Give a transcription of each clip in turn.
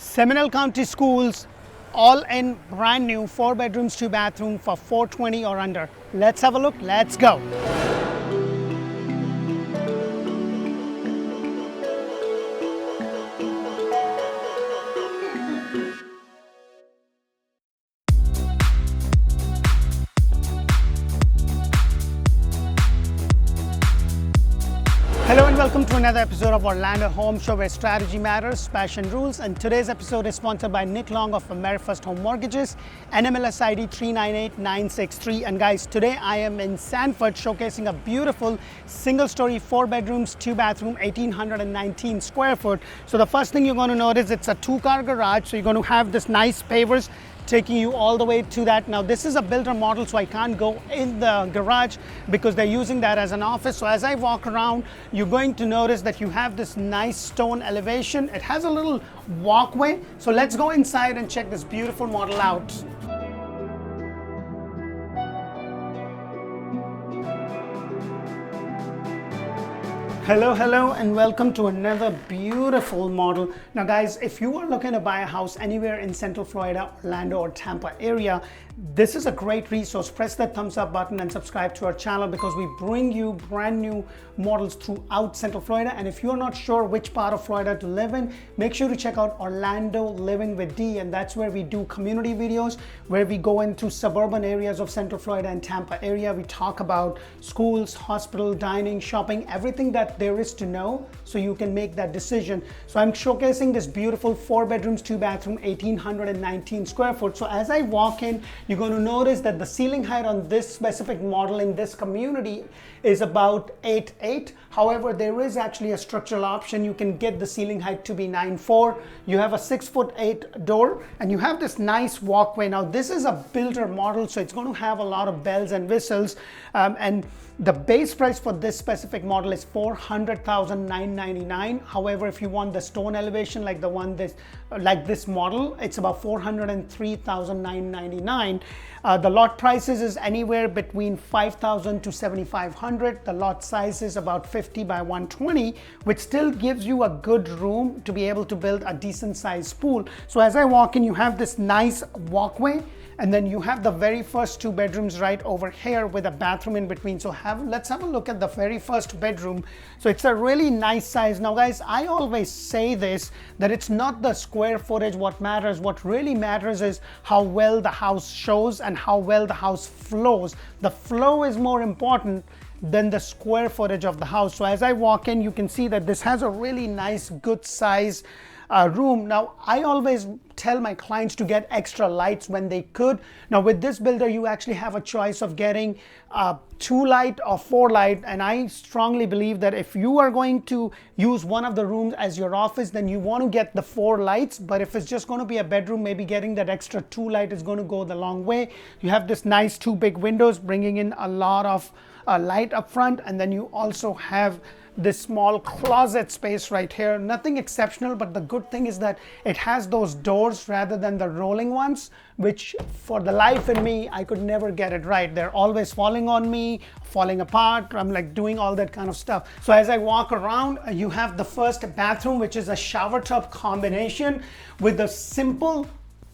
Seminole County Schools, all in brand new 4 bedrooms, 2 bathroom for $420 or under. Let's have a look. Let's go. Hello and welcome to another episode of Orlandohomeshow, where strategy matters, passion rules. And today's episode is sponsored by Nick Long of AmeriFirst Home Mortgages, NMLS ID 398963. And guys, today I am in Sanford showcasing a beautiful single-story 4 bedrooms, 2 bathroom, 1,819 square foot. So the first thing you're going to notice, it's a 2-car garage. So you're going to have this nice pavers taking you all the way to that. Now this is a builder model, so I can't go in the garage because they're using that as an office. So as I walk around, you're going to notice that you have this nice stone elevation. It has a little walkway. So let's go inside and check this beautiful model out. Hello and welcome to another beautiful model. Now guys, if you are looking to buy a house anywhere in Central Florida, Orlando or Tampa area, this is a great resource. Press that thumbs up button and subscribe to our channel because we bring you brand new models throughout Central Florida. And if you're not sure which part of Florida to live in, make sure to check out Orlando Living with D, and that's where we do community videos where we go into suburban areas of Central Florida and Tampa area. We talk about schools, hospital, dining, shopping, everything that there is to know so you can make that decision. So I'm showcasing this beautiful 4 bedrooms, 2 bathroom, 1,819 square foot. So as I walk in, you're going to notice that the ceiling height on this specific model in this community is about 8'8". However, there is actually a structural option. You can get the ceiling height to be 9'4". You have a 6'8" door and you have this nice walkway. Now this is a builder model, so it's going to have a lot of bells and whistles, and the base price for this specific model is $400,999. However, if you want the stone elevation like the one this model, it's about $403,999. The lot prices is anywhere between $5,000 to $7,500. The lot size is about 50 by 120, which still gives you a good room to be able to build a decent sized pool. So as I walk in, you have this nice walkway, and then you have the very first 2 bedrooms right over here with a bathroom in between. So let's have a look at the very first bedroom. So it's a really nice size. Now guys, I always say this, that it's not the square footage what matters. What really matters is how well the house shows and how well the house flows. The flow is more important than the square footage of the house. So as I walk in, you can see that this has a really nice, good size room. Now I always tell my clients to get extra lights when they could. Now with this builder, you actually have a choice of getting 2 light or 4 light, and I strongly believe that if you are going to use one of the rooms as your office, then you want to get the 4 lights. But if it's just going to be a bedroom, maybe getting that extra 2 light is going to go the long way. You have this nice 2 big windows bringing in a lot of light up front, and then you also have this small closet space right here. Nothing exceptional, but the good thing is that it has those doors rather than the rolling ones, which for the life in me, I could never get it right. They're always falling on me, falling apart. I'm like doing all that kind of stuff. So as I walk around, you have the first bathroom, which is a shower tub combination with the simple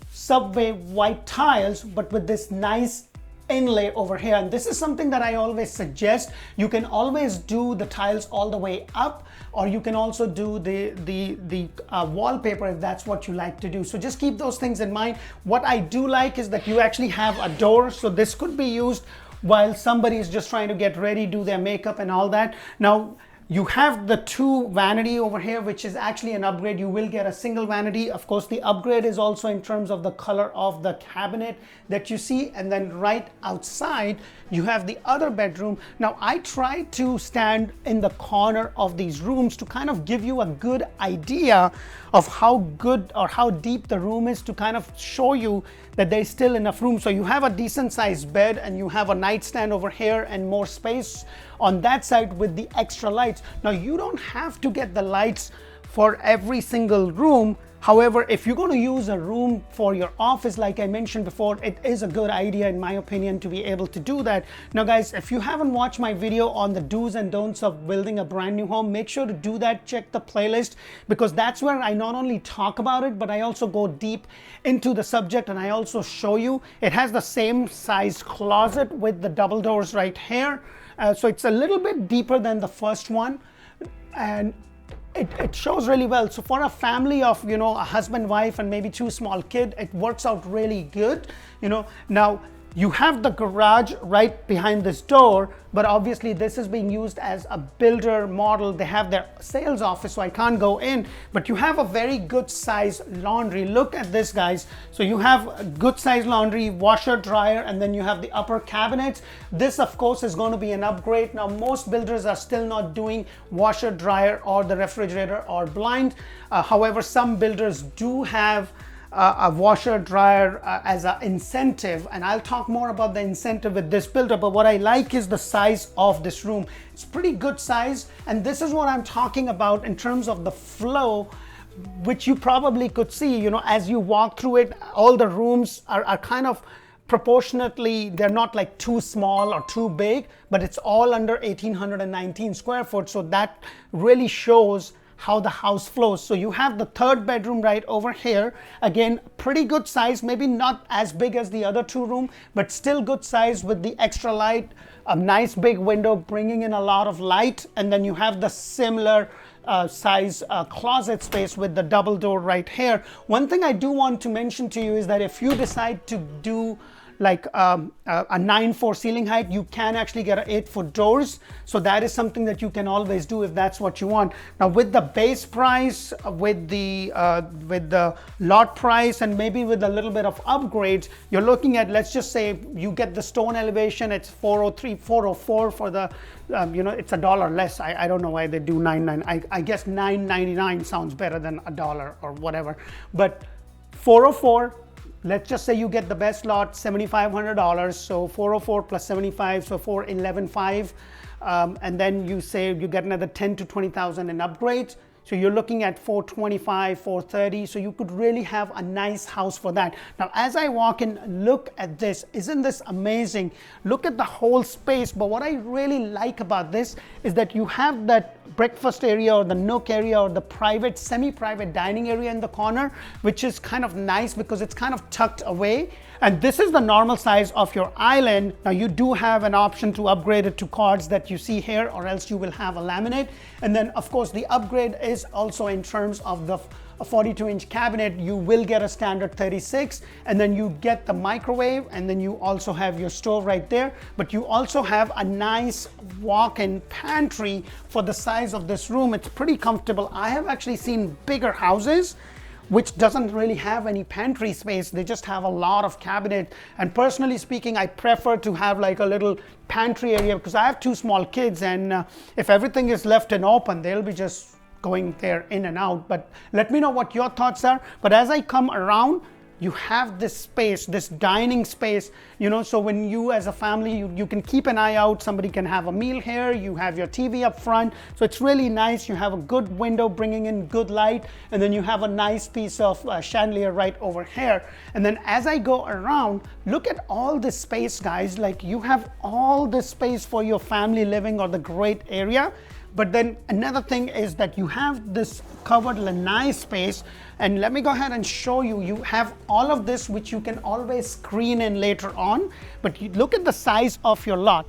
subway white tiles, but with this nice inlay over here. And this is something that I always suggest. You can always do the tiles all the way up, or you can also do the wallpaper if that's what you like to do. So just keep those things in mind. What I do like is that you actually have a door, so this could be used while somebody is just trying to get ready, do their makeup and all that. Now you have the 2 vanity over here, which is actually an upgrade. You will get a single vanity. Of course, the upgrade is also in terms of the color of the cabinet that you see. And then right outside, you have the other bedroom. Now, I try to stand in the corner of these rooms to kind of give you a good idea of how good or how deep the room is, to kind of show you that there's still enough room. So you have a decent sized bed, and you have a nightstand over here and more space on that side with the extra lights. Now you don't have to get the lights for every single room. However, if you're going to use a room for your office, like I mentioned before, it is a good idea, in my opinion, to be able to do that. Now, guys, if you haven't watched my video on the do's and don'ts of building a brand new home, make sure to do that. Check the playlist, because that's where I not only talk about it, but I also go deep into the subject, and I also show you. It has the same size closet with the double doors right here. So it's a little bit deeper than the first one, and it shows really well. So for a family of, you know, a husband, wife, and maybe 2 small kids, it works out really good, you know. Now, you have the garage right behind this door, but obviously this is being used as a builder model. They have their sales office, so I can't go in, but you have a very good size laundry. Look at this, guys. So you have a good size laundry, washer, dryer, and then you have the upper cabinets. This, of course, is going to be an upgrade. Now, most builders are still not doing washer, dryer, or the refrigerator or blind. However, some builders do have a washer dryer as an incentive, and I'll talk more about the incentive with this builder. But what I like is the size of this room. It's pretty good size, and this is what I'm talking about in terms of the flow, which you probably could see, you know, as you walk through it. All the rooms are kind of proportionately, they're not like too small or too big, but it's all under 1819 square foot. So that really shows how the house flows. So you have the 3rd bedroom right over here. Again, pretty good size, maybe not as big as the other 2 room, but still good size with the extra light, a nice big window bringing in a lot of light. And then you have the similar size closet space with the double door right here. One thing I do want to mention to you is that if you decide to do like a 9'4" ceiling height, you can actually get a 8-foot doors. So that is something that you can always do if that's what you want. Now, with the base price, with the lot price, and maybe with a little bit of upgrades, you're looking at, let's just say you get the stone elevation, it's 403, 404 for the, you know, it's $1 less. I don't know why they do 99. I guess $9.99 sounds better than $1 or whatever. But 404. Let's just say you get the best lot, $7,500. So 404 plus 75, so 411.5. And then you say you get another 10 to 20,000 in upgrades. So you're looking at 425, 430. So you could really have a nice house for that. Now, as I walk in, look at this. Isn't this amazing? Look at the whole space. But what I really like about this is that you have that breakfast area or the nook area or the private, semi-private dining area in the corner, which is kind of nice because it's kind of tucked away. And this is the normal size of your island. Now, you do have an option to upgrade it to cards that you see here, or else you will have a laminate. And then, of course, the upgrade is also in terms of the 42-inch cabinet. You will get a standard 36, and then you get the microwave, and then you also have your stove right there. But you also have a nice walk-in pantry for the size of this room. It's pretty comfortable. I have actually seen bigger houses which doesn't really have any pantry space. They just have a lot of cabinet. And personally speaking, I prefer to have like a little pantry area because I have 2 small kids, and if everything is left and open, they'll be just going there in and out. But let me know what your thoughts are. But as I come around, you have this space, this dining space, you know, so when you as a family, you can keep an eye out. Somebody can have a meal here. You have your TV up front. So it's really nice. You have a good window bringing in good light. And then you have a nice piece of chandelier right over here. And then as I go around, look at all this space, guys. Like, you have all this space for your family living or the great area. But then another thing is that you have this covered lanai space, and let me go ahead and show you. You have all of this, which you can always screen in later on, but you look at the size of your lot.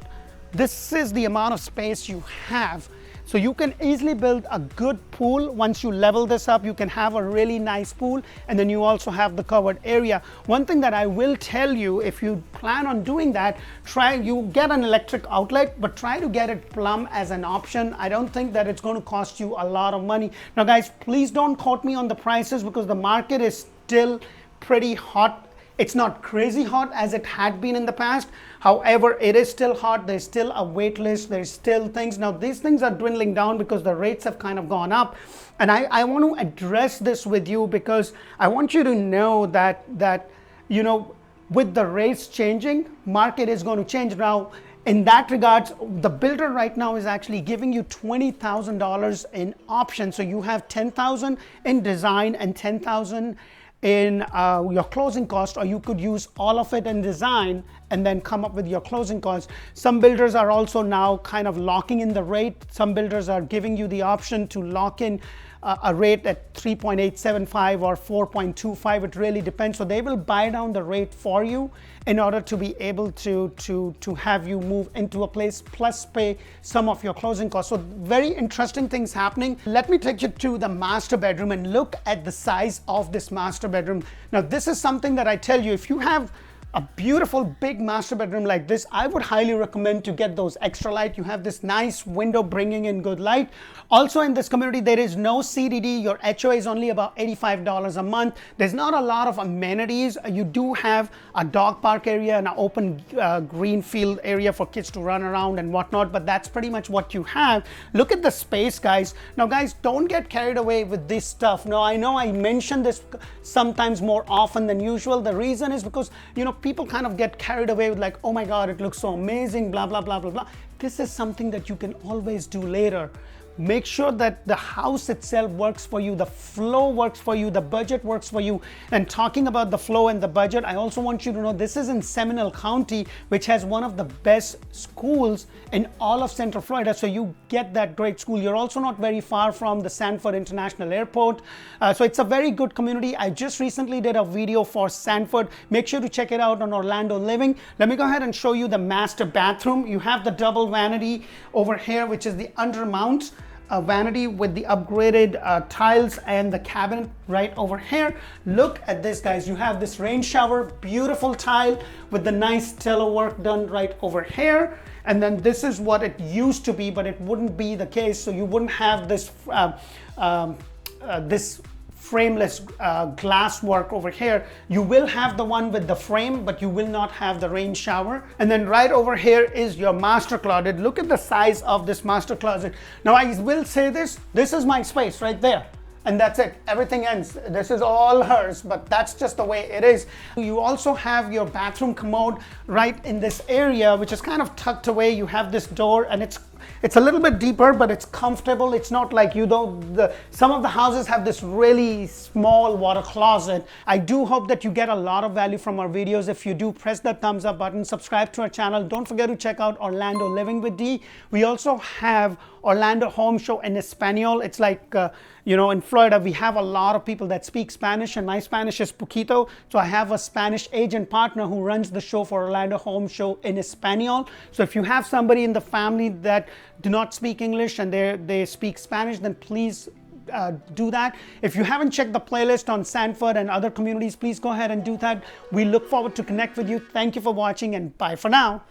This is the amount of space you have. So you can easily build a good pool. Once you level this up, you can have a really nice pool, and then you also have the covered area. One thing that I will tell you, if you plan on doing that, you get an electric outlet, but try to get it plumb as an option. I don't think that it's going to cost you a lot of money. Now guys, please don't quote me on the prices because the market is still pretty hot. It's not crazy hot as it had been in the past. However, it is still hot. There's still a wait list. There's still things. Now, these things are dwindling down because the rates have kind of gone up. And I want to address this with you because I want you to know that you know, with the rates changing, market is going to change. Now, in that regards, the builder right now is actually giving you $20,000 in options. So you have $10,000 in design and $10,000 in your closing cost, or you could use all of it in design and then come up with your closing costs. Some builders are also now kind of locking in the rate. Some builders are giving you the option to lock in a rate at 3.875 or 4.25. It really depends. So they will buy down the rate for you in order to be able to have you move into a place, plus pay some of your closing costs. So very interesting things happening. Let me take you to the master bedroom and look at the size of this master bedroom. Now, this is something that I tell you, if you have a beautiful big master bedroom like this, I would highly recommend to get those extra light. You have this nice window bringing in good light. Also in this community, there is no CDD. Your HOA is only about $85 a month. There's not a lot of amenities. You do have a dog park area and an open green field area for kids to run around and whatnot, but that's pretty much what you have. Look at the space, guys. Now, guys, don't get carried away with this stuff. Now, I know I mention this sometimes more often than usual. The reason is because, you know, people kind of get carried away with like, oh my God, it looks so amazing, blah, blah, blah, blah, blah. This is something that you can always do later. Make sure that the house itself works for you, the flow works for you, the budget works for you. And talking about the flow and the budget, I also want you to know this is in Seminole County, which has one of the best schools in all of Central Florida. So you get that great school. You're also not very far from the Sanford International Airport. So it's a very good community. I just recently did a video for Sanford. Make sure to check it out on Orlando Living. Let me go ahead and show you the master bathroom. You have the double vanity over here, which is the undermount vanity with the upgraded tiles and the cabinet right over here. Look at this, guys. You have this rain shower, beautiful tile with the nice tile work done right over here. And then this is what it used to be, but it wouldn't be the case. So you wouldn't have this this frameless glass work over here. You will have the one with the frame, but you will not have the rain shower. And then right over here is your master closet. Look at the size of this master closet. Now, I will say this is my space right there. And that's it. Everything ends. This is all hers, but that's just the way it is. You also have your bathroom commode right in this area, which is kind of tucked away. You have this door, and it's a little bit deeper, but it's comfortable. It's not like, you know, some of the houses have this really small water closet. I do hope that you get a lot of value from our videos. If you do, press that thumbs up button, subscribe to our channel. Don't forget to check out Orlando Living with D. We also have Orlandohomeshow in Espanol. It's like, you know, in Florida, we have a lot of people that speak Spanish, and my Spanish is poquito. So I have a Spanish agent partner who runs the show for Orlandohomeshow in Espanol. So if you have somebody in the family that do not speak English and they speak Spanish, then please do that. If you haven't checked the playlist on Sanford and other communities, please go ahead and do that. We look forward to connect with you. Thank you for watching, and bye for now.